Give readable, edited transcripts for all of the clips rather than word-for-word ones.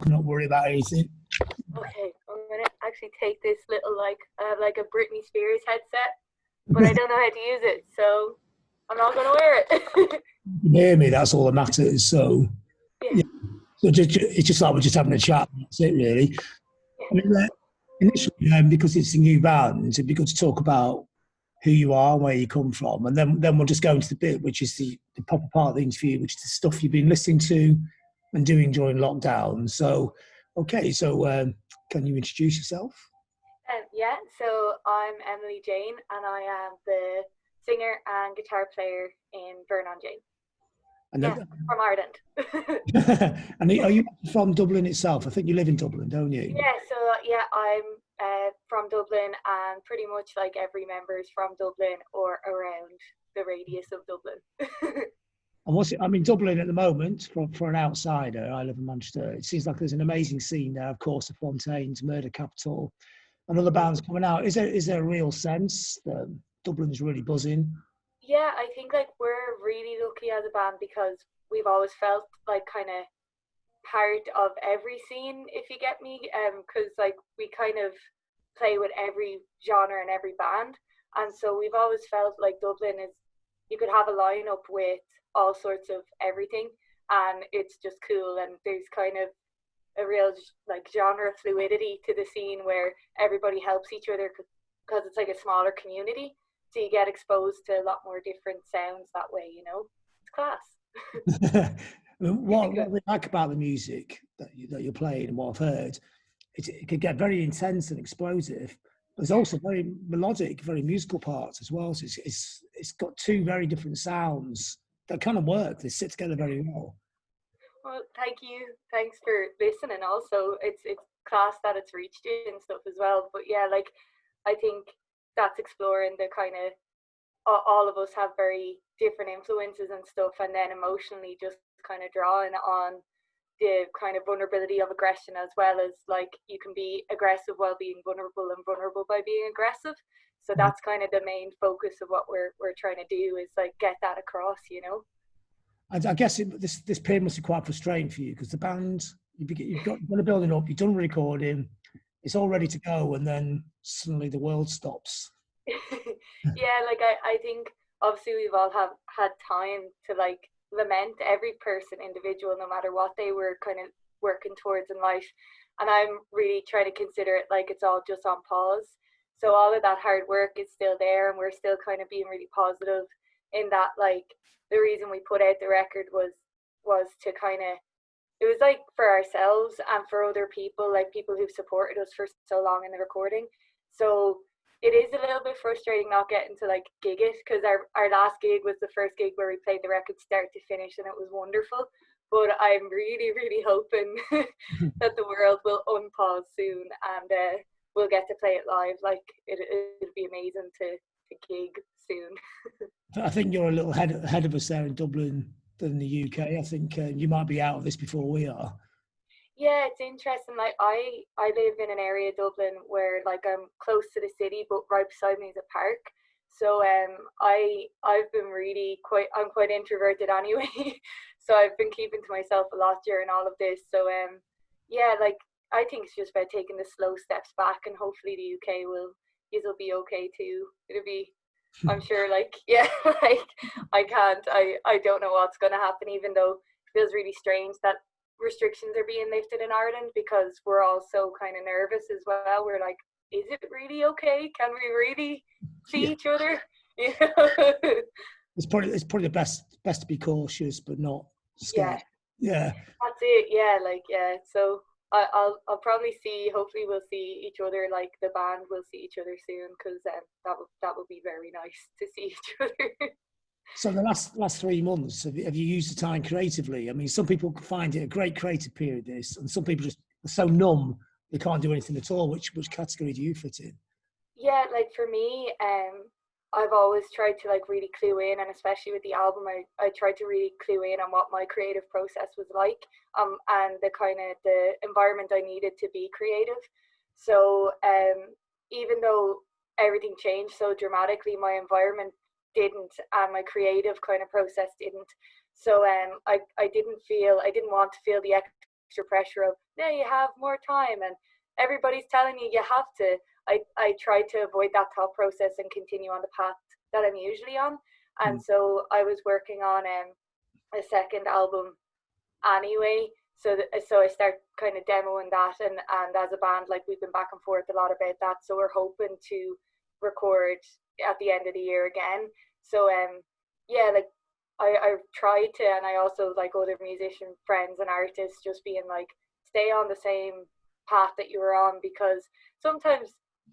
not worry about anything. Okay, I'm gonna actually take this little like a Britney Spears headset, but I don't know how to use it, so I'm not gonna wear it. You can hear me, that's all that matters. So, Yeah, yeah. So it's just like we're just having a chat. That's it, really. yeah, I mean, initially, because it's a new band, it'd be good to talk about who you are, where you come from, and then we'll just go into the bit which is the proper part of the interview, which is the stuff you've been listening to and doing during lockdown. So, okay, so can you introduce yourself? yeah. So I'm Emily Jane, and I am the singer and guitar player in Vernon Jane. And Yeah, from Ireland. and are you from Dublin itself? I think you live in Dublin, don't you? Yeah, so yeah, I'm from Dublin, and pretty much like every member is from Dublin or around the radius of Dublin. And what's it? I mean, Dublin at the moment, for an outsider, I live in Manchester. It seems like there's an amazing scene there. Of course, the Fontaines, Murder Capital, and other bands coming out. Is there a real sense that Dublin's really buzzing? Yeah, I think like we're really lucky as a band because we've always felt like kind of part of every scene, if you get me. Because like we kind of play with every genre and every band, and so we've always felt like Dublin is, you could have a lineup with all sorts of everything, and it's just cool. And there's kind of a real like genre fluidity to the scene where everybody helps each other because it's like a smaller community, so you get exposed to a lot more different sounds that way, it's class. What we like about the music that you're playing and what I've heard, it can get very intense and explosive. There's also very melodic, very musical parts as well. So it's got two very different sounds that kind of work. They sit together very well. Well, thank you. Thanks for listening. Also, it's class that it's reached you and stuff as well. But yeah, like I think that's exploring the kind of, all of us have very different influences and stuff, and then emotionally just kind of drawing on the kind of vulnerability of aggression, as well as like you can be aggressive while being vulnerable and vulnerable by being aggressive. So that's kind of the main focus of what we're trying to do, is like get that across. I guess this period must be quite frustrating for you because the band you've got the building up, you've done recording, it's all ready to go, and then suddenly the world stops. Yeah, like I think obviously we've all have had time to like lament every person individual, no matter what they were kind of working towards in life. And I'm really trying to consider it like it's all just on pause. So all of that hard work is still there, and we're still kind of being really positive in that, like, the reason we put out the record was to kind of, it was like for ourselves and for other people, like people who've supported us for so long in the recording. So it is a little bit frustrating not getting to like gig it, because our last gig was the first gig where we played the record start to finish, and it was wonderful. But I'm really, really hoping that the world will unpause soon, and we'll get to play it live. Like it'd be amazing to gig soon. I think you're a little ahead of us there in Dublin than the UK. I think you might be out of this before we are. Yeah, it's interesting. Like I live in an area of Dublin where like I'm close to the city, but right beside me is a park. So I've been really I'm quite introverted anyway. So I've been keeping to myself a lot during all of this. So yeah, like I think it's just about taking the slow steps back, and hopefully the UK will be okay too. It'll be, I'm sure, like, yeah, like I don't know what's gonna happen, even though it feels really strange that restrictions are being lifted in Ireland, because we're all so kind of nervous as well. We're like, is it really okay? Can we really see Yeah, each other? You know? it's probably the best to be cautious but not Yeah, scared. Yeah. that's it. Yeah, like yeah. So I'll probably see. Hopefully, we'll see each other. Like the band will see each other soon, because that would be very nice to see each other. So the last 3 months, have you used the time creatively? I mean, some people find it a great creative period, this, and some people just are so numb they can't do anything at all. Which category do you fit in? Yeah, like for me, I've always tried to like really clue in, and especially with the album, I tried to really clue in on what my creative process was like, and the kind of the environment I needed to be creative. So, even though everything changed so dramatically, my environment didn't, and my creative kind of process didn't. So, I didn't want to feel the extra pressure of, no, you have more time and everybody's telling you have to. I try to avoid that thought process and continue on the path that I'm usually on. And so I was working on a second album anyway. So I start kind of demoing that, and as a band, like, we've been back and forth a lot about that. So we're hoping to record at the end of the year again. So yeah, like, I try to, and I also, like, other musician friends and artists, just being like, stay on the same path that you were on, because sometimes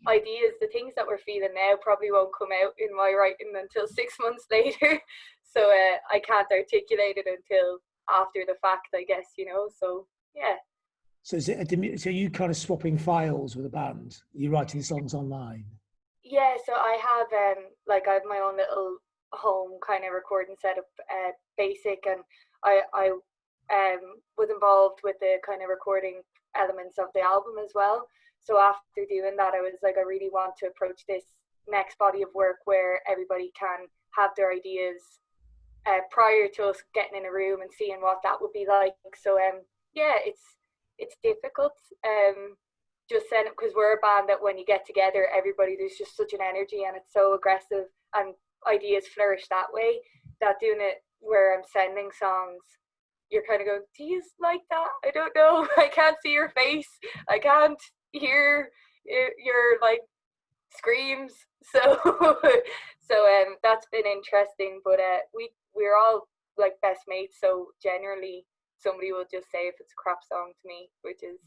ideas, the things that we're feeling now, probably won't come out in my writing until 6 months later. So I can't articulate it until after the fact, I guess, so yeah. So so you kind of swapping files with a band? You're writing the songs online? Yeah, so I have like, I have my own little home kind of recording setup, basic, and I was involved with the kind of recording elements of the album as well. So after doing that, I was like, I really want to approach this next body of work where everybody can have their ideas prior to us getting in a room and seeing what that would be like. So yeah, it's difficult, just saying, because we're a band that when you get together, everybody, there's just such an energy, and it's so aggressive, and ideas flourish that way, that doing it where I'm sending songs, you're kind of going, do you like that? I don't know. I can't see your face. I can't hear your like screams. So that's been interesting. But we're all like best mates, so generally somebody will just say if it's a crap song to me, which is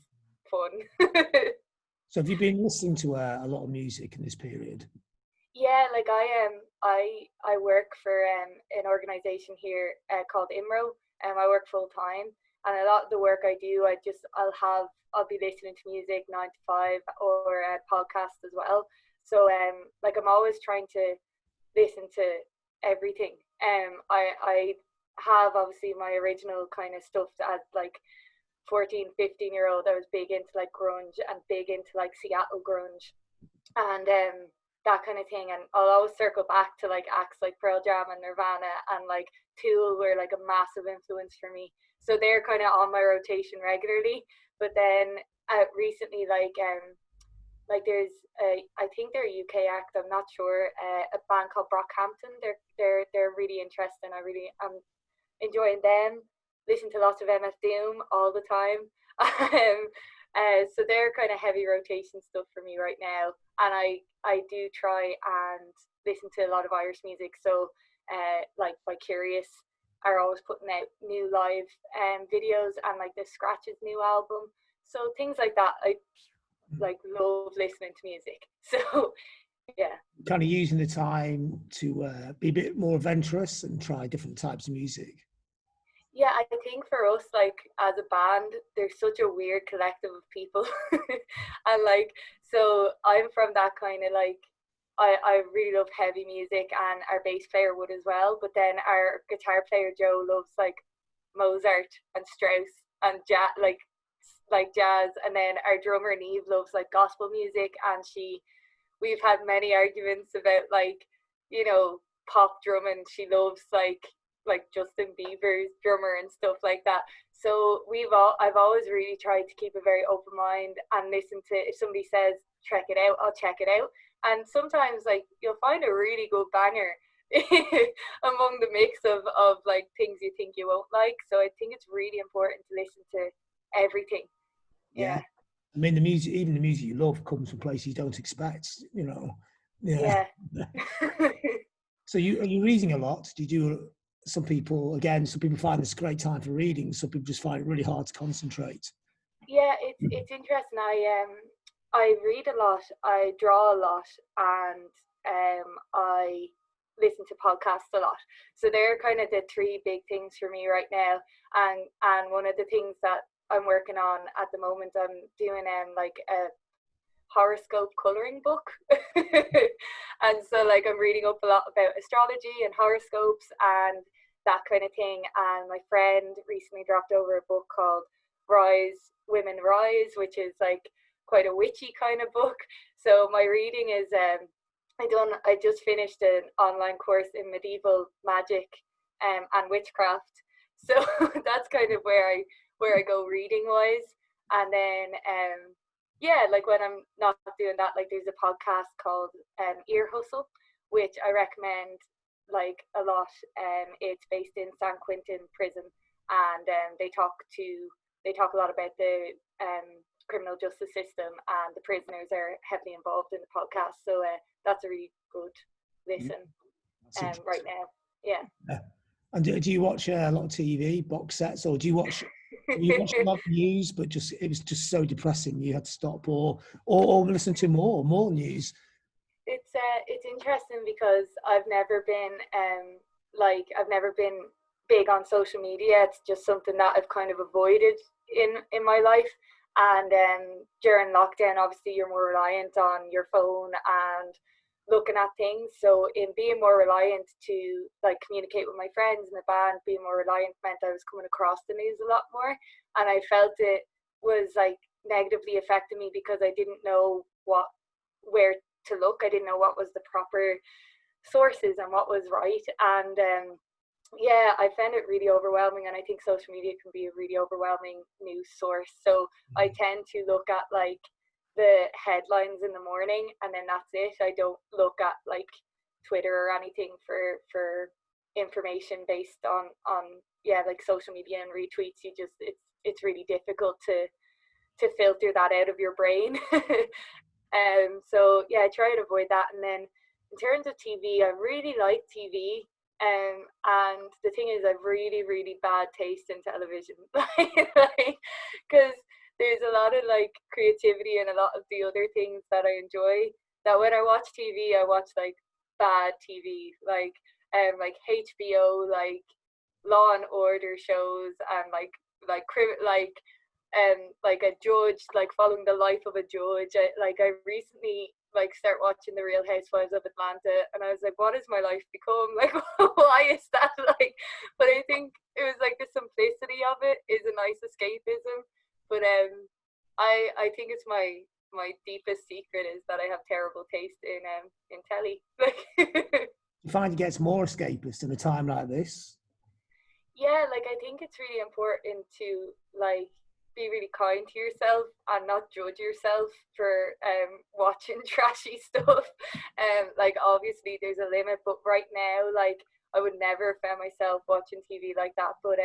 fun. So have you been listening to a lot of music in this period? Yeah, like, I work for an organisation here called IMRO. I work full time, and a lot of the work I do, I'll be listening to music 9 to 5, or a podcast as well. So like, I'm always trying to listen to everything. I have obviously my original kind of stuff as like 14-15-year-old. I was big into like grunge and big into like Seattle grunge, and that kind of thing. And I'll always circle back to like acts like Pearl Jam and Nirvana, and like Tool were like a massive influence for me. So they're kind of on my rotation regularly. But then recently, like there's I think they're a UK act, I'm not sure, a band called Brockhampton. They're really interesting. I'm enjoying them. Listen to lots of MF Doom all the time. So they're kind of heavy rotation stuff for me right now, and I do try and listen to a lot of Irish music. So like by Curious are always putting out new live videos, and like the Scratch's new album. So things like that, I like love listening to music. So yeah, Kind of using the time to be a bit more adventurous and try different types of music. yeah, I think for us, like, as a band, there's such a weird collective of people. And like, so I'm from that kind of like, I really love heavy music, and our bass player would as well. But then our guitar player Joe loves like Mozart and Strauss and jazz, like jazz. And then our drummer Neve loves like gospel music, and we've had many arguments about like, pop drumming. She loves like Justin Bieber's drummer and stuff like that. So I've always really tried to keep a very open mind and listen to, if somebody says check it out, I'll check it out. And sometimes like you'll find a really good banger among the mix of like things you think you won't like. So I think it's really important to listen to everything. Yeah. I mean, even the music you love comes from places you don't expect, Yeah. So are you reading a lot? Do you do, some people find this a great time for reading, some people just find it really hard to concentrate? Yeah, it's interesting. I read a lot, I draw a lot, and I listen to podcasts a lot. So they're kind of the three big things for me right now. And one of the things that I'm working on at the moment, I'm doing like a horoscope coloring book. And so like I'm reading up a lot about astrology and horoscopes and that kind of thing. And my friend recently dropped over a book called Rise Women Rise, which is like quite a witchy kind of book. So my reading is I just finished an online course in medieval magic and witchcraft. So that's kind of where where I go reading wise. And then yeah, like when I'm not doing that, like there's a podcast called Ear Hustle, which I recommend like a lot. It's based in San Quentin prison, and they talk a lot about the criminal justice system, and the prisoners are heavily involved in the podcast. So that's a really good listen right now. Yeah. And do you watch a lot of TV box sets, or do you watch a lot of news? But it was just so depressing, you had to stop, or listen to more news. It's interesting because I've never been big on social media. It's just something that I've kind of avoided in my life. And during lockdown, obviously you're more reliant on your phone and looking at things. So in being more reliant to like communicate with my friends in the band, being more reliant meant I was coming across the news a lot more, and I felt it was like negatively affecting me because I didn't know where to look. I didn't know what was the proper sources and what was right. And yeah, I found it really overwhelming, and I think social media can be a really overwhelming news source. So I tend to look at like the headlines in the morning, and then that's it. I don't look at like Twitter or anything for information based on like social media and retweets. It's really difficult to filter that out of your brain. So yeah, I try to avoid that. And then in terms of TV, I really like TV. And the thing is, I've really, really bad taste in television, because there's a lot of like creativity and a lot of the other things that I enjoy. That when I watch TV, I watch like bad TV, like HBO, like Law and Order shows, and like a judge, like following the life of a judge. I recently like start watching The Real Housewives of Atlanta, and I was like, what has my life become? Like, why is that? Like, but I think it was like the simplicity of it is a nice escapism. But I think it's my deepest secret is that I have terrible taste in telly. You find it gets more escapist in a time like this? Yeah, like I think it's really important to like be really kind to yourself and not judge yourself for watching trashy stuff. Like obviously there's a limit, but right now, like I would never find myself watching TV like that. But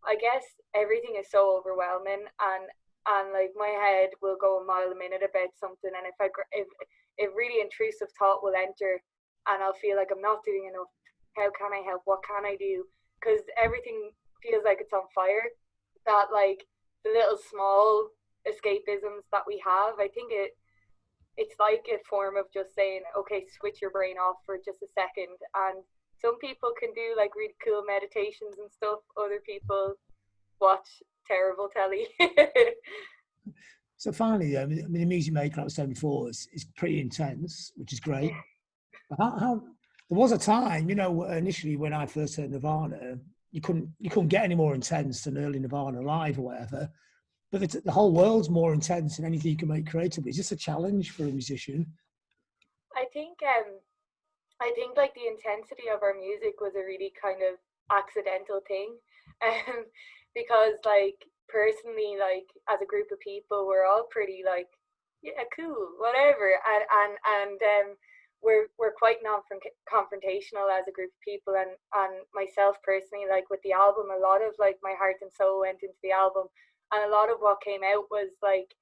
I guess everything is so overwhelming, and like my head will go a mile a minute about something, and if really intrusive thought will enter, and I'll feel like I'm not doing enough. How can I help? What can I do? Because everything feels like it's on fire. That like the little small escapisms that we have, I think it's like a form of just saying, okay, switch your brain off for just a second. And some people can do like really cool meditations and stuff. Other people watch terrible telly. So finally, I mean, the music maker, like I was saying before, is pretty intense, which is great. But how there was a time, initially when I first heard Nirvana, you couldn't get any more intense than early Nirvana Live or whatever. But the whole world's more intense than anything you can make creatively. Is this a challenge for a musician? I think like the intensity of our music was a really kind of accidental thing, because like personally, like as a group of people, we're all pretty like, yeah, cool, whatever, and we're quite non-confrontational as a group of people, and myself personally, like with the album, a lot of like my heart and soul went into the album, and a lot of what came out was like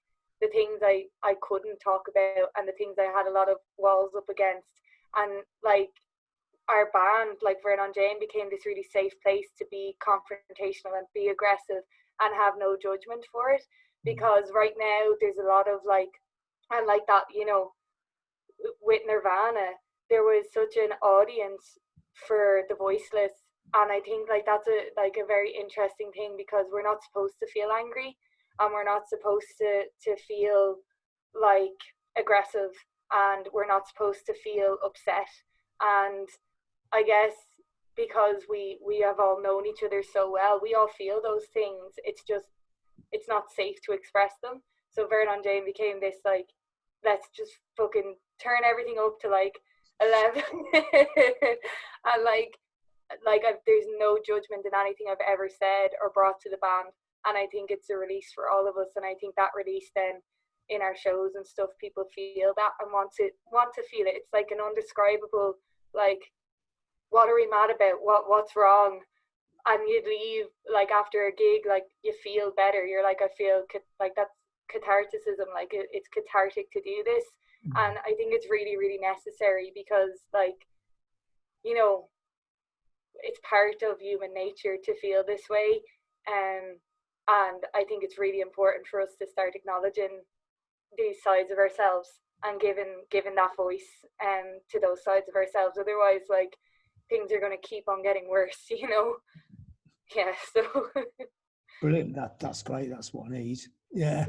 the things I couldn't talk about, and the things I had a lot of walls up against. And like our band, like Vernon Jane, became this really safe place to be confrontational and be aggressive and have no judgment for it. Because right now there's a lot of like, and like that, with Nirvana, there was such an audience for the voiceless. And I think like that's a very interesting thing, because we're not supposed to feel angry, and we're not supposed to feel like aggressive, and we're not supposed to feel upset. And I guess because we have all known each other so well, we all feel those things. It's not safe to express them. So Vernon Jane became this like, let's just fucking turn everything up to like 11 and like there's no judgment in anything I've ever said or brought to the band. and I think it's a release for all of us. And I think that release then in our shows and stuff, people feel that and want to feel it. It's like an undescribable, like, what are we mad about? What's wrong? And you leave like after a gig, like you feel better. You're like, I feel like that's catharticism. Like it's cathartic to do this, and I think it's really, really necessary because, like, you know, it's part of human nature to feel this way. And I think it's really important for us to start acknowledging these sides of ourselves and giving that voice to those sides of ourselves. Otherwise, like, things are going to keep on getting worse, you know. Yeah, so brilliant. That's great. That's what I need. Yeah.